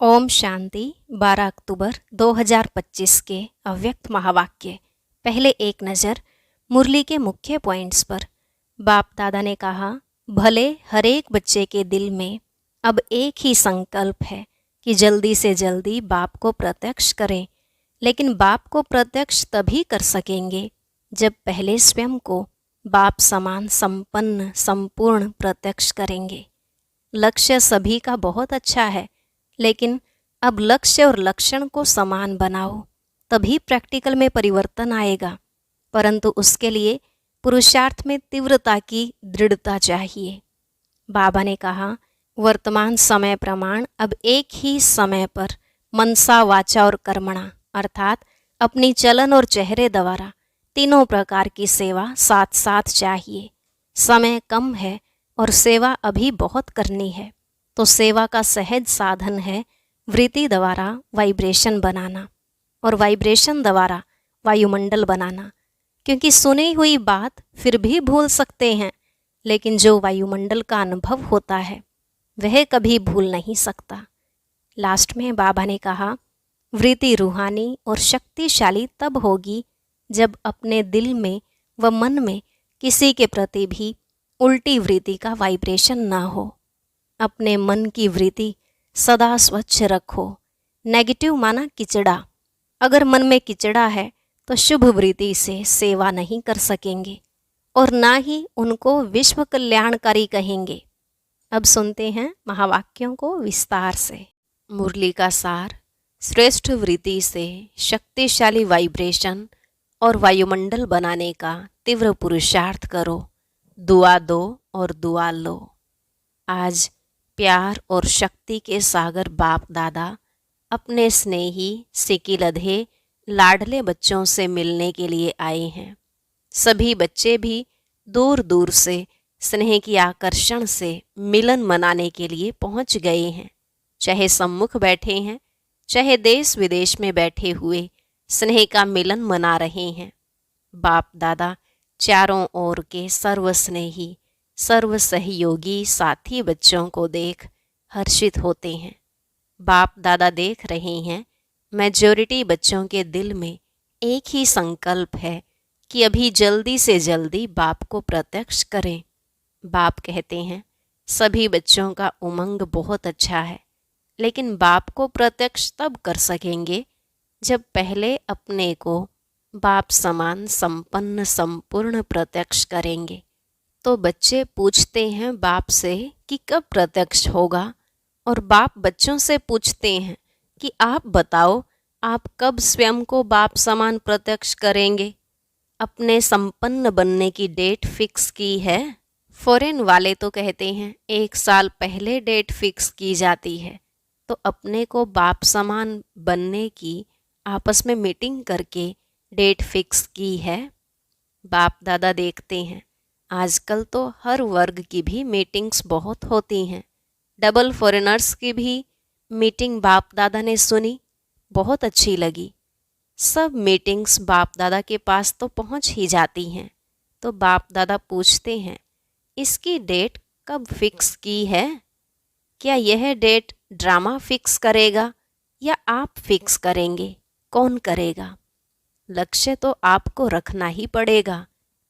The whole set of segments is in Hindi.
ओम शांति 12 अक्टूबर 2025 के अव्यक्त महावाक्य। पहले एक नज़र मुरली के मुख्य पॉइंट्स पर। बाप दादा ने कहा, भले हर एक बच्चे के दिल में अब एक ही संकल्प है कि जल्दी से जल्दी बाप को प्रत्यक्ष करें, लेकिन बाप को प्रत्यक्ष तभी कर सकेंगे जब पहले स्वयं को बाप समान संपन्न संपूर्ण प्रत्यक्ष करेंगे। लक्ष्य सभी का बहुत अच्छा है, लेकिन अब लक्ष्य और लक्षण को समान बनाओ, तभी प्रैक्टिकल में परिवर्तन आएगा। परंतु उसके लिए पुरुषार्थ में तीव्रता की दृढ़ता चाहिए। बाबा ने कहा, वर्तमान समय प्रमाण अब एक ही समय पर मनसा वाचा और कर्मणा अर्थात अपनी चलन और चेहरे द्वारा तीनों प्रकार की सेवा साथ साथ चाहिए। समय कम है और सेवा अभी बहुत करनी है, तो सेवा का सहज साधन है वृत्ति द्वारा वाइब्रेशन बनाना और वाइब्रेशन द्वारा वायुमंडल बनाना। क्योंकि सुनी हुई बात फिर भी भूल सकते हैं, लेकिन जो वायुमंडल का अनुभव होता है वह कभी भूल नहीं सकता। लास्ट में बाबा ने कहा, वृत्ति रूहानी और शक्तिशाली तब होगी जब अपने दिल में व मन में किसी के प्रति भी उल्टी वृत्ति का वाइब्रेशन ना हो। अपने मन की वृत्ति सदा स्वच्छ रखो। नेगेटिव माना किचड़ा। अगर मन में किचड़ा है तो शुभ वृत्ति से सेवा नहीं कर सकेंगे और ना ही उनको विश्व कल्याणकारी कहेंगे। अब सुनते हैं महावाक्यों को विस्तार से। मुरली का सार, श्रेष्ठ वृत्ति से शक्तिशाली वाइब्रेशन और वायुमंडल बनाने का तीव्र पुरुषार्थ करो। दुआ दो और दुआ लो। आज प्यार और शक्ति के सागर बाप दादा अपने स्नेही सिकिलधे लाडले बच्चों से मिलने के लिए आए हैं। सभी बच्चे भी दूर दूर से स्नेह की आकर्षण से मिलन मनाने के लिए पहुंच गए हैं। चाहे सम्मुख बैठे हैं, चाहे देश विदेश में बैठे हुए स्नेह का मिलन मना रहे हैं। बाप दादा चारों ओर के सर्वस्नेही सर्व सहयोगी साथी बच्चों को देख हर्षित होते हैं। बाप दादा देख रहे हैं मेजॉरिटी बच्चों के दिल में एक ही संकल्प है कि अभी जल्दी से जल्दी बाप को प्रत्यक्ष करें। बाप कहते हैं, सभी बच्चों का उमंग बहुत अच्छा है, लेकिन बाप को प्रत्यक्ष तब कर सकेंगे जब पहले अपने को बाप समान संपन्न संपूर्ण प्रत्यक्ष करेंगे। तो बच्चे पूछते हैं बाप से कि कब प्रत्यक्ष होगा, और बाप बच्चों से पूछते हैं कि आप बताओ, आप कब स्वयं को बाप समान प्रत्यक्ष करेंगे। अपने संपन्न बनने की डेट फिक्स की है। फॉरेन वाले तो कहते हैं 1 साल पहले डेट फिक्स की जाती है, तो अपने को बाप समान बनने की आपस में मीटिंग करके डेट फिक्स की है। बाप दादा देखते हैं आजकल तो हर वर्ग की भी मीटिंग्स बहुत होती हैं। डबल फॉरेनर्स की भी मीटिंग बाप दादा ने सुनी, बहुत अच्छी लगी। सब मीटिंग्स बाप दादा के पास तो पहुंच ही जाती हैं। तो बाप दादा पूछते हैं, इसकी डेट कब फिक्स की है? क्या यह डेट ड्रामा फिक्स करेगा या आप फिक्स करेंगे? कौन करेगा? लक्ष्य तो आपको रखना ही पड़ेगा,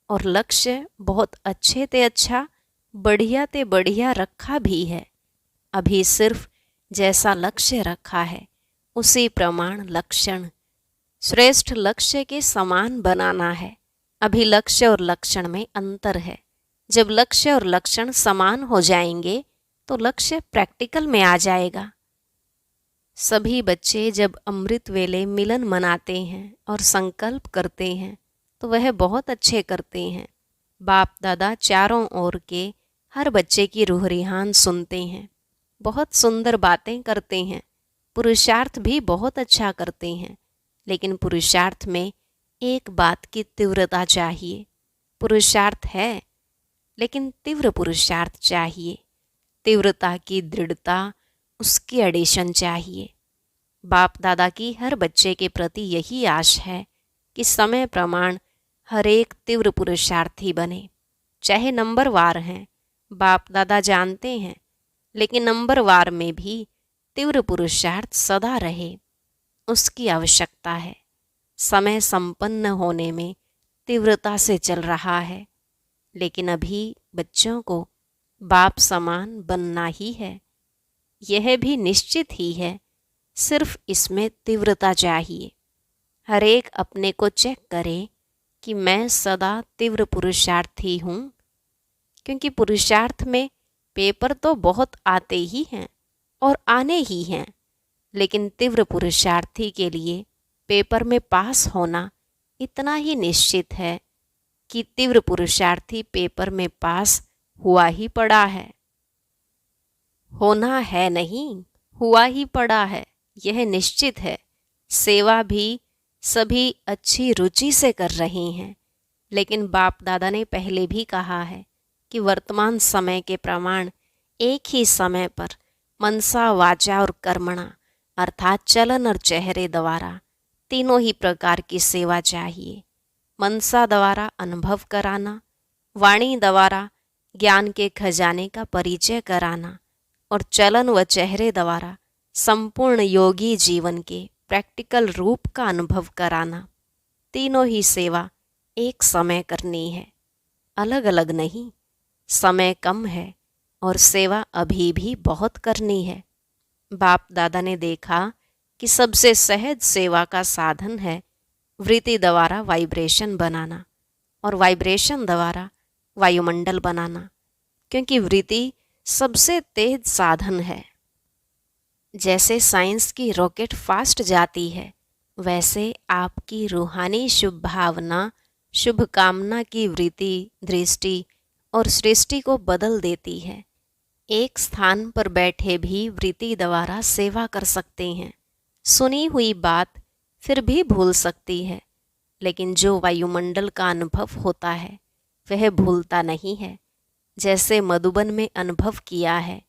और लक्ष्य बहुत अच्छे ते अच्छा, बढ़िया ते बढ़िया रखा भी है। अभी सिर्फ जैसा लक्ष्य रखा है उसी प्रमाण लक्षण श्रेष्ठ लक्ष्य के समान बनाना है। अभी लक्ष्य और लक्षण में अंतर है। जब लक्ष्य और लक्षण समान हो जाएंगे तो लक्ष्य प्रैक्टिकल में आ जाएगा। सभी बच्चे जब अमृत वेले मिलन मनाते हैं और संकल्प करते हैं तो वह बहुत अच्छे करते हैं। बाप दादा चारों ओर के हर बच्चे की रूह रिहान सुनते हैं, बहुत सुंदर बातें करते हैं, पुरुषार्थ भी बहुत अच्छा करते हैं। लेकिन पुरुषार्थ में एक बात की तीव्रता चाहिए। पुरुषार्थ है, लेकिन तीव्र पुरुषार्थ चाहिए। तीव्रता की दृढ़ता, उसकी एडिशन चाहिए। बाप दादा की हर बच्चे के प्रति यही आश है कि समय प्रमाण हर एक तीव्र पुरुषार्थी बने। चाहे नंबर वार हैं, बाप दादा जानते हैं, लेकिन नंबर वार में भी तीव्र पुरुषार्थ सदा रहे, उसकी आवश्यकता है। समय संपन्न होने में तीव्रता से चल रहा है, लेकिन अभी बच्चों को बाप समान बनना ही है। यह भी निश्चित ही है, सिर्फ इसमें तीव्रता चाहिए। हर एक अपने को चेक करे कि मैं सदा तीव्र पुरुषार्थी हूँ, क्योंकि पुरुषार्थ में पेपर तो बहुत आते ही हैं और आने ही हैं, लेकिन तीव्र पुरुषार्थी के लिए पेपर में पास होना इतना ही निश्चित है कि तीव्र पुरुषार्थी पेपर में पास हुआ ही पड़ा है। होना है नहीं, हुआ ही पड़ा है, यह निश्चित है। सेवा भी सभी अच्छी रुचि से कर रही हैं, लेकिन बाप दादा ने पहले भी कहा है कि वर्तमान समय के प्रमाण एक ही समय पर मनसा, वाचा और कर्मणा अर्थात चलन और चेहरे द्वारा तीनों ही प्रकार की सेवा चाहिए। मनसा द्वारा अनुभव कराना, वाणी द्वारा ज्ञान के खजाने का परिचय कराना और चलन व चेहरे द्वारा संपूर्ण योगी जीवन के प्रैक्टिकल रूप का अनुभव कराना। तीनों ही सेवा एक समय करनी है, अलग अलग नहीं। समय कम है और सेवा अभी भी बहुत करनी है। बाप दादा ने देखा कि सबसे सहज सेवा का साधन है वृत्ति द्वारा वाइब्रेशन बनाना और वाइब्रेशन द्वारा वायुमंडल बनाना, क्योंकि वृत्ति सबसे तेज साधन है। जैसे साइंस की रॉकेट फास्ट जाती है, वैसे आपकी रूहानी शुभ भावना, शुभ कामना की वृत्ति दृष्टि और सृष्टि को बदल देती है। एक स्थान पर बैठे भी वृत्ति द्वारा सेवा कर सकते हैं। सुनी हुई बात फिर भी भूल सकती है, लेकिन जो वायुमंडल का अनुभव होता है वह भूलता नहीं है। जैसे मधुबन में अनुभव किया है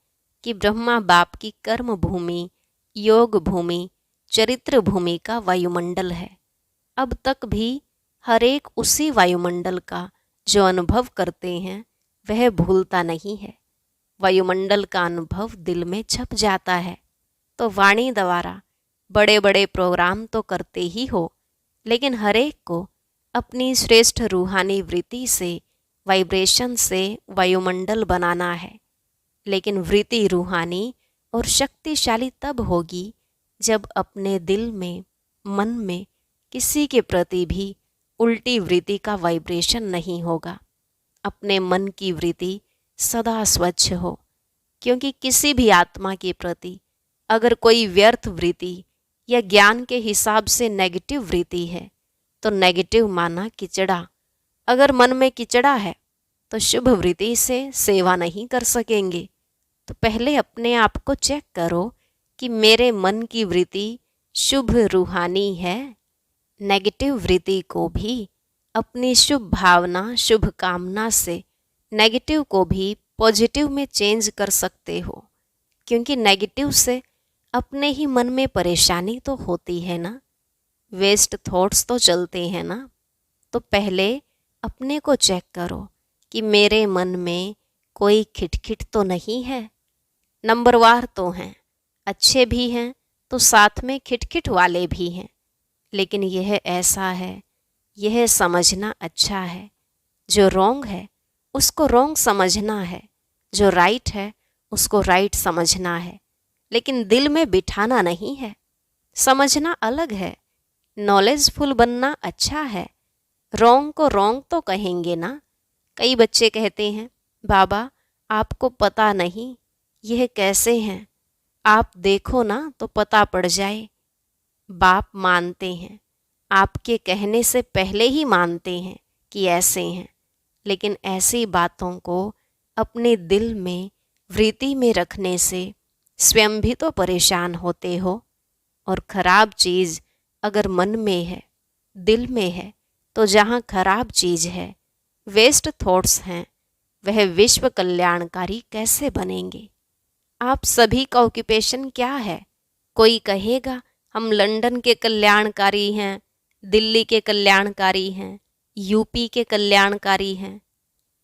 कि ब्रह्मा बाप की कर्म भूमि, योग भूमि, चरित्र भूमि का वायुमंडल है। अब तक भी हर एक उसी वायुमंडल का जो अनुभव करते हैं वह भूलता नहीं है। वायुमंडल का अनुभव दिल में छप जाता है। तो वाणी द्वारा बड़े बड़े प्रोग्राम तो करते ही हो, लेकिन हर एक को अपनी श्रेष्ठ रूहानी वृत्ति से, वाइब्रेशन से वायुमंडल बनाना है। लेकिन वृत्ति रूहानी और शक्तिशाली तब होगी जब अपने दिल में, मन में किसी के प्रति भी उल्टी वृत्ति का वाइब्रेशन नहीं होगा। अपने मन की वृत्ति सदा स्वच्छ हो, क्योंकि किसी भी आत्मा के प्रति अगर कोई व्यर्थ वृत्ति या ज्ञान के हिसाब से नेगेटिव वृत्ति है तो नेगेटिव माना किचड़ा। अगर मन में किचड़ा है तो शुभ वृत्ति से सेवा नहीं कर सकेंगे। तो पहले अपने आप को चेक करो कि मेरे मन की वृत्ति शुभ रूहानी है। नेगेटिव वृत्ति को भी अपनी शुभ भावना, शुभ कामना से नेगेटिव को भी पॉजिटिव में चेंज कर सकते हो, क्योंकि नेगेटिव से अपने ही मन में परेशानी तो होती है ना, वेस्ट थॉट्स तो चलते हैं ना। तो पहले अपने को चेक करो कि मेरे मन में कोई खिटखिट तो नहीं है। नंबरवार तो हैं, अच्छे भी हैं तो साथ में खिटखिट वाले भी हैं, लेकिन यह ऐसा है, यह समझना अच्छा है। जो रॉन्ग है उसको रॉन्ग समझना है, जो राइट है उसको राइट समझना है, लेकिन दिल में बिठाना नहीं है। समझना अलग है, नॉलेजफुल बनना अच्छा है। रॉन्ग को रॉन्ग तो कहेंगे ना। कई बच्चे कहते हैं, बाबा आपको पता नहीं यह कैसे हैं, आप देखो ना तो पता पड़ जाए। बाप मानते हैं, आपके कहने से पहले ही मानते हैं कि ऐसे हैं, लेकिन ऐसी बातों को अपने दिल में, वृत्ति में रखने से स्वयं भी तो परेशान होते हो। और खराब चीज़ अगर मन में है, दिल में है, तो जहाँ खराब चीज़ है, वेस्ट थॉट्स हैं, वह विश्व कल्याणकारी कैसे बनेंगे। आप सभी का ऑक्यूपेशन क्या है? कोई कहेगा हम लंदन के कल्याणकारी हैं, दिल्ली के कल्याणकारी हैं, यूपी के कल्याणकारी हैं,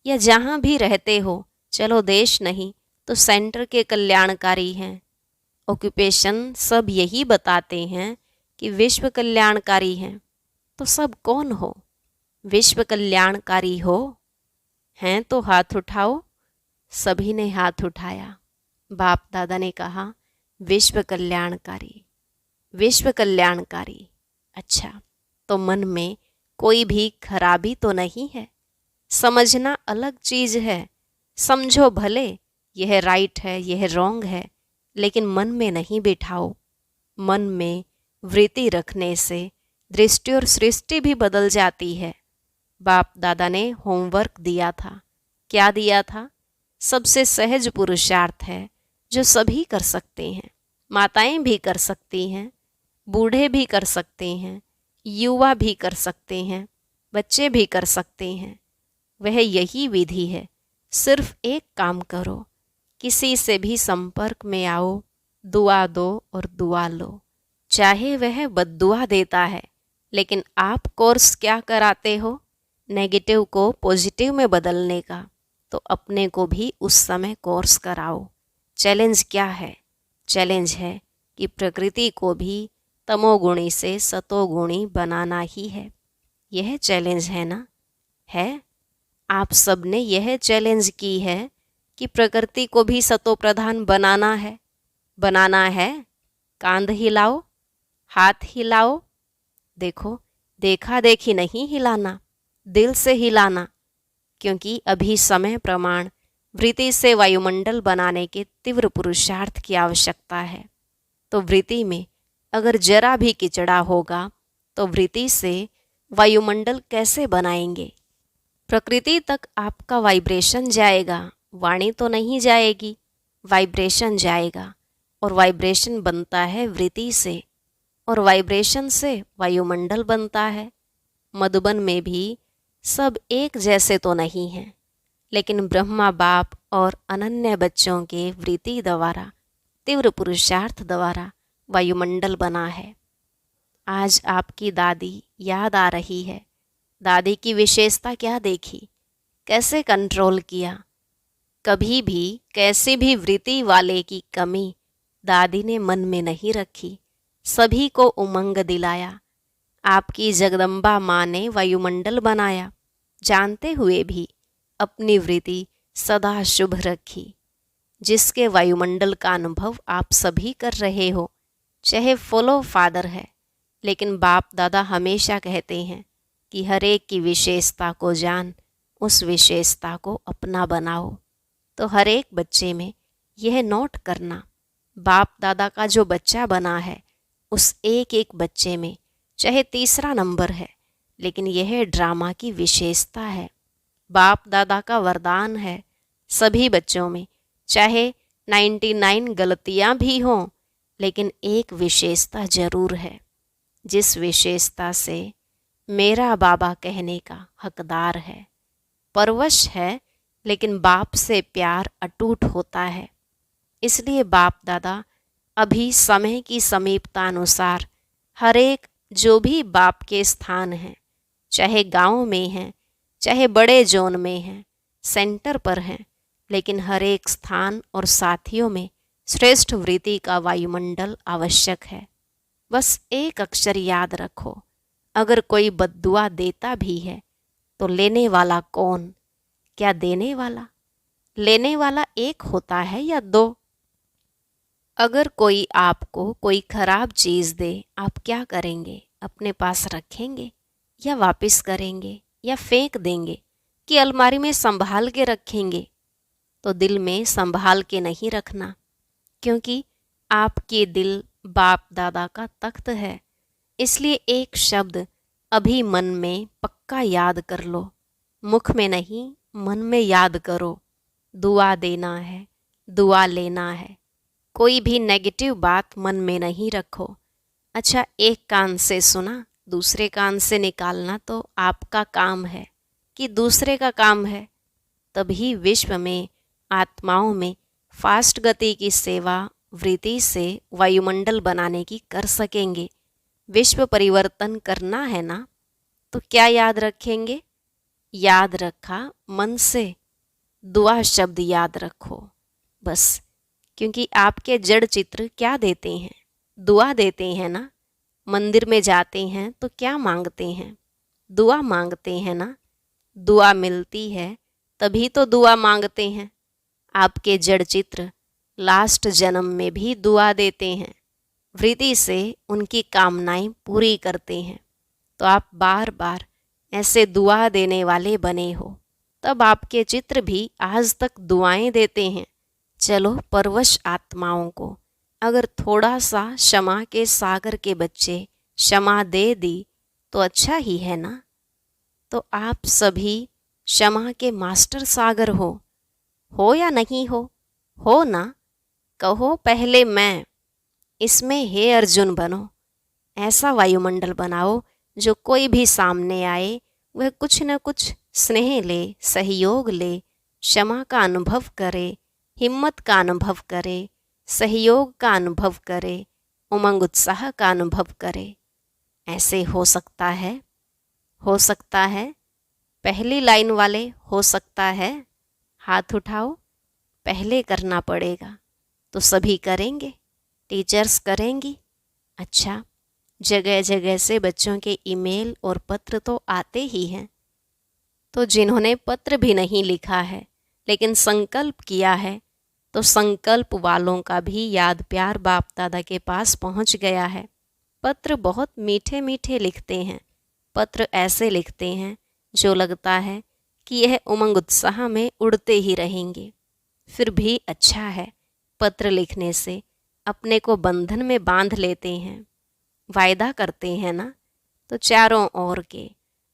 या जहाँ भी रहते हो, चलो देश नहीं तो सेंटर के कल्याणकारी हैं। ऑक्यूपेशन सब यही बताते हैं कि विश्व कल्याणकारी हैं, तो सब कौन हो? विश्व कल्याणकारी हो हैं तो हाथ उठाओ। सभी ने हाथ उठाया। बाप दादा ने कहा, विश्व कल्याणकारी, विश्व कल्याणकारी। अच्छा, तो मन में कोई भी खराबी तो नहीं है? समझना अलग चीज है। समझो भले यह राइट है, यह रॉन्ग है, लेकिन मन में नहीं बिठाओ। मन में वृत्ति रखने से दृष्टि और सृष्टि भी बदल जाती है। बाप दादा ने होमवर्क दिया था। क्या दिया था? सबसे सहज पुरुषार्थ है जो सभी कर सकते हैं। माताएं भी कर सकती हैं, बूढ़े भी कर सकते हैं, युवा भी कर सकते हैं, बच्चे भी कर सकते हैं। वह यही विधि है। सिर्फ एक काम करो, किसी से भी संपर्क में आओ, दुआ दो और दुआ लो। चाहे वह बद्दुआ देता है, लेकिन आप कोर्स क्या कराते हो? नेगेटिव को पॉजिटिव में बदलने का। तो अपने को भी उस समय कोर्स कराओ। चैलेंज क्या है? चैलेंज है कि प्रकृति को भी तमोगुणी से सतोगुणी बनाना ही है। यह चैलेंज है ना? है। आप सबने यह चैलेंज की है कि प्रकृति को भी सतो प्रधान बनाना है। बनाना है। कांध हिलाओ, हाथ हिलाओ। देखो, देखा देखी नहीं हिलाना, दिल से हिलाना, क्योंकि अभी समय प्रमाण वृत्ति से वायुमंडल बनाने के तीव्र पुरुषार्थ की आवश्यकता है। तो वृत्ति में अगर जरा भी किचड़ा होगा तो वृत्ति से वायुमंडल कैसे बनाएंगे? प्रकृति तक आपका वाइब्रेशन जाएगा, वाणी तो नहीं जाएगी, वाइब्रेशन जाएगा। और वाइब्रेशन बनता है वृत्ति से, और वाइब्रेशन से वायुमंडल बनता है। मधुबन में भी सब एक जैसे तो नहीं हैं, लेकिन ब्रह्मा बाप और अनन्य बच्चों के वृत्ति द्वारा, तीव्र पुरुषार्थ द्वारा वायुमंडल बना है। आज आपकी दादी याद आ रही है। दादी की विशेषता क्या देखी? कैसे कंट्रोल किया? कभी भी कैसे भी वृत्ति वाले की कमी दादी ने मन में नहीं रखी। सभी को उमंग दिलाया। आपकी जगदम्बा माँ ने वायुमंडल बनाया, जानते हुए भी अपनी वृत्ति सदा शुभ रखी, जिसके वायुमंडल का अनुभव आप सभी कर रहे हो। चाहे फॉलो फादर है, लेकिन बाप दादा हमेशा कहते हैं कि हर एक की विशेषता को जान, उस विशेषता को अपना बनाओ। तो हर एक बच्चे में यह नोट करना, बाप दादा का जो बच्चा बना है उस एक एक बच्चे में चाहे तीसरा नंबर है, लेकिन यह ड्रामा की विशेषता है। बाप दादा का वरदान है सभी बच्चों में, चाहे 99 गलतियां भी हों, लेकिन एक विशेषता जरूर है, जिस विशेषता से मेरा बाबा कहने का हकदार है। परवश है, लेकिन बाप से प्यार अटूट होता है। इसलिए बाप दादा अभी समय की समीपता अनुसार हर एक जो भी बाप के स्थान हैं, चाहे गांव में हैं, चाहे बड़े जोन में हैं, सेंटर पर हैं, लेकिन हर एक स्थान और साथियों में श्रेष्ठ वृत्ति का वायुमंडल आवश्यक है। बस एक अक्षर याद रखो, अगर कोई बद्दुआ देता भी है तो लेने वाला कौन? क्या देने वाला? लेने वाला एक होता है या दो? अगर कोई आपको कोई खराब चीज़ दे, आप क्या करेंगे? अपने पास रखेंगे या वापस करेंगे या फेंक देंगे कि अलमारी में संभाल के रखेंगे? तो दिल में संभाल के नहीं रखना, क्योंकि आपके दिल बाप दादा का तख्त है। इसलिए एक शब्द अभी मन में पक्का याद कर लो, मुख में नहीं, मन में याद करो। दुआ देना है, दुआ लेना है। कोई भी नेगेटिव बात मन में नहीं रखो। अच्छा, एक कान से सुना, दूसरे कान से निकालना तो आपका काम है कि दूसरे का काम है? तभी विश्व में, आत्माओं में फास्ट गति की सेवा वृत्ति से वायुमंडल बनाने की कर सकेंगे। विश्व परिवर्तन करना है ना, तो क्या याद रखेंगे? याद रखा मन से, दुआ शब्द याद रखो बस, क्योंकि आपके जड़ चित्र क्या देते हैं? दुआ देते हैं ना। मंदिर में जाते हैं तो क्या मांगते हैं? दुआ मांगते हैं ना। दुआ मिलती है तभी तो दुआ मांगते हैं। आपके जड़ चित्र लास्ट जन्म में भी दुआ देते हैं, वृत्ति से उनकी कामनाएं पूरी करते हैं। तो आप बार बार ऐसे दुआ देने वाले बने हो, तब आपके चित्र भी आज तक दुआएं देते हैं। चलो परवश आत्माओं को अगर थोड़ा सा क्षमा के सागर के बच्चे क्षमा दे दी तो अच्छा ही है ना। तो आप सभी क्षमा के मास्टर सागर हो या नहीं हो ना? कहो पहले मैं, इसमें हे अर्जुन बनो। ऐसा वायुमंडल बनाओ जो कोई भी सामने आए वह कुछ न कुछ स्नेह ले, सहयोग ले, क्षमा का अनुभव करे, हिम्मत का अनुभव करे, सहयोग का अनुभव करे, उमंग उत्साह का अनुभव करे। ऐसे हो सकता है? हो सकता है? पहली लाइन वाले हो सकता है? हाथ उठाओ। पहले करना पड़ेगा तो सभी करेंगे, टीचर्स करेंगी। अच्छा, जगह जगह से बच्चों के ईमेल और पत्र तो आते ही हैं। तो जिन्होंने पत्र भी नहीं लिखा है लेकिन संकल्प किया है, तो संकल्प वालों का भी याद प्यार बाप दादा के पास पहुंच गया है। पत्र बहुत मीठे मीठे लिखते हैं। पत्र ऐसे लिखते हैं जो लगता है कि यह उमंग उत्साह में उड़ते ही रहेंगे। फिर भी अच्छा है, पत्र लिखने से अपने को बंधन में बांध लेते हैं, वायदा करते हैं ना। तो चारों ओर के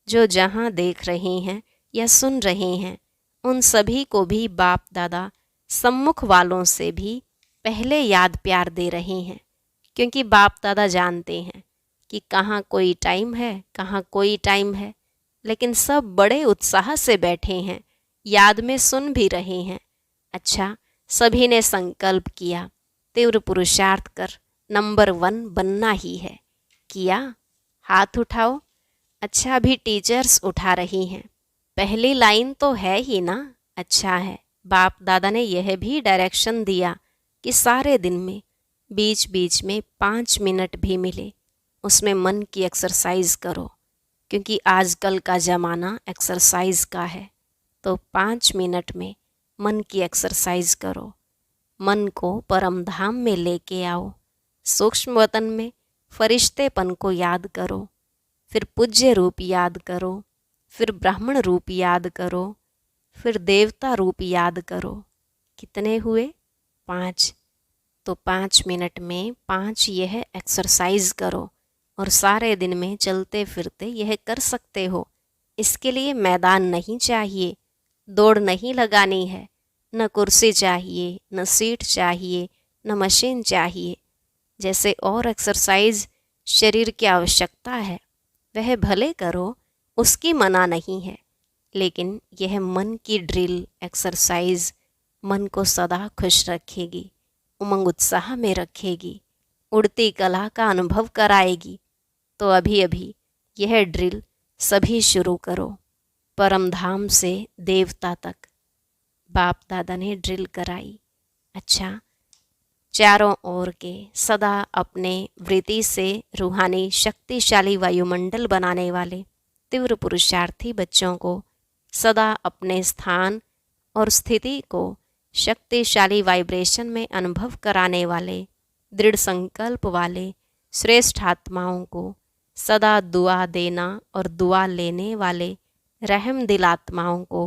जो जहाँ देख रहे हैं या सुन रहे हैं, उन सभी को भी बाप दादा सम्मुख वालों से भी पहले याद प्यार दे रहे हैं, क्योंकि बाप दादा जानते हैं कि कहाँ कोई टाइम है, कहाँ कोई टाइम है। लेकिन सब बड़े उत्साह से बैठे हैं, याद में सुन भी रहे हैं। अच्छा, सभी ने संकल्प किया, तीव्र पुरुषार्थ कर नंबर 1 बनना ही है। किया? हाथ उठाओ। अच्छा, अभी टीचर्स उठा रही हैं। पहली लाइन तो है ही ना। अच्छा है, बाप दादा ने यह भी डायरेक्शन दिया कि सारे दिन में बीच बीच में 5 मिनट भी मिले उसमें मन की एक्सरसाइज करो, क्योंकि आजकल का ज़माना एक्सरसाइज का है। तो 5 मिनट में मन की एक्सरसाइज करो। मन को परम धाम में लेके आओ। सूक्ष्म वतन में फरिश्तेपन को याद करो, फिर पूज्य रूप याद करो, फिर ब्राह्मण रूप याद करो, फिर देवता रूप याद करो। कितने हुए? 5। तो 5 मिनट में 5 यह एक्सरसाइज करो और सारे दिन में चलते फिरते यह कर सकते हो। इसके लिए मैदान नहीं चाहिए, दौड़ नहीं लगानी है, न कुर्सी चाहिए, न सीट चाहिए, न मशीन चाहिए। जैसे और एक्सरसाइज शरीर की आवश्यकता है वह भले करो, उसकी मना नहीं है, लेकिन यह मन की ड्रिल एक्सरसाइज मन को सदा खुश रखेगी, उमंग उत्साह में रखेगी, उड़ती कला का अनुभव कराएगी। तो अभी अभी यह ड्रिल सभी शुरू करो। परम धाम से देवता तक बाप दादा ने ड्रिल कराई। अच्छा, चारों ओर के सदा अपने वृत्ति से रूहानी शक्तिशाली वायुमंडल बनाने वाले तीव्र पुरुषार्थी बच्चों को सदा अपने स्थान और स्थिति को शक्तिशाली वाइब्रेशन में अनुभव कराने वाले दृढ़ संकल्प वाले श्रेष्ठ आत्माओं को सदा दुआ देना और दुआ लेने वाले रहम दिल आत्माओं को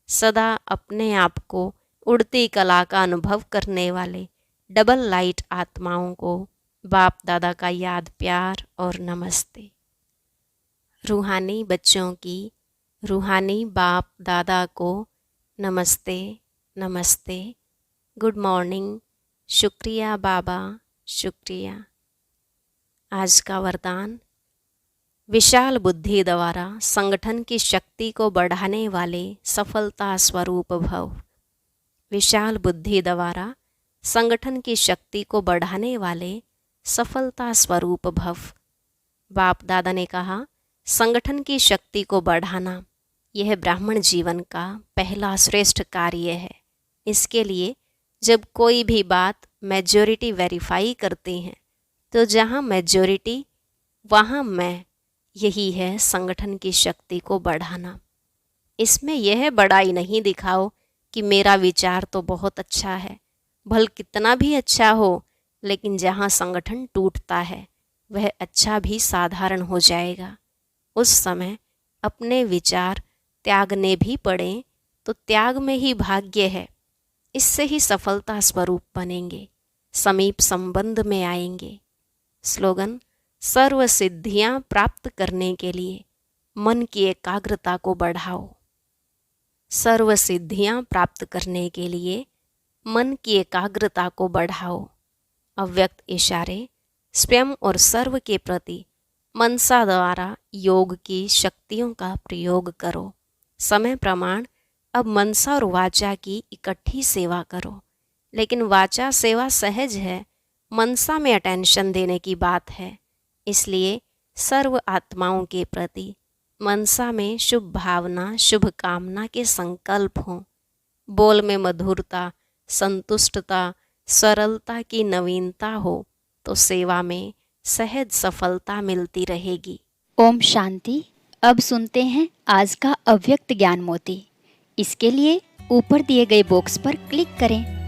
सदा अपने आप को उड़ती कला का अनुभव करने वाले डबल लाइट आत्माओं को बाप दादा का याद प्यार और नमस्ते। रूहानी बच्चों की रूहानी बाप दादा को नमस्ते नमस्ते, गुड मॉर्निंग, शुक्रिया बाबा, शुक्रिया। आज का वरदान, विशाल बुद्धि द्वारा संगठन की शक्ति को बढ़ाने वाले सफलता स्वरूप भव। विशाल बुद्धि द्वारा संगठन की शक्ति को बढ़ाने वाले सफलता स्वरूप भव। बाप दादा ने कहा, संगठन की शक्ति को बढ़ाना यह ब्राह्मण जीवन का पहला श्रेष्ठ कार्य है। इसके लिए जब कोई भी बात मेजॉरिटी वेरीफाई करते हैं तो जहाँ मेजॉरिटी वहाँ मैं, यही है संगठन की शक्ति को बढ़ाना। इसमें यह बड़ाई नहीं दिखाओ कि मेरा विचार तो बहुत अच्छा है, भल कितना भी अच्छा हो, लेकिन जहाँ संगठन टूटता है वह अच्छा भी साधारण हो जाएगा। उस समय अपने विचार त्यागने भी पड़े तो त्याग में ही भाग्य है। इससे ही सफलता स्वरूप बनेंगे, समीप संबंध में आएंगे। स्लोगन: सर्व सिद्धियां प्राप्त करने के लिए मन की एकाग्रता को बढ़ाओ। सर्व सिद्धियां प्राप्त करने के लिए मन की एकाग्रता को बढ़ाओ। अव्यक्त इशारे: स्वयं और सर्व के प्रति मनसा द्वारा योग की शक्तियों का प्रयोग करो। समय प्रमाण: अब मनसा और वाचा की इकट्ठी सेवा करो। लेकिन वाचा सेवा सहज है, मनसा में अटेंशन देने की बात है। इसलिए सर्व आत्माओं के प्रति मनसा में शुभ भावना, शुभ कामना के संकल्प हों। बोल में मधुरता, संतुष्टता, सरलता की नवीनता हो तो सेवा में सहज सफलता मिलती रहेगी। ओम शांति। अब सुनते हैं आज का अव्यक्त ज्ञान मोती। इसके लिए ऊपर दिए गए बॉक्स पर क्लिक करें।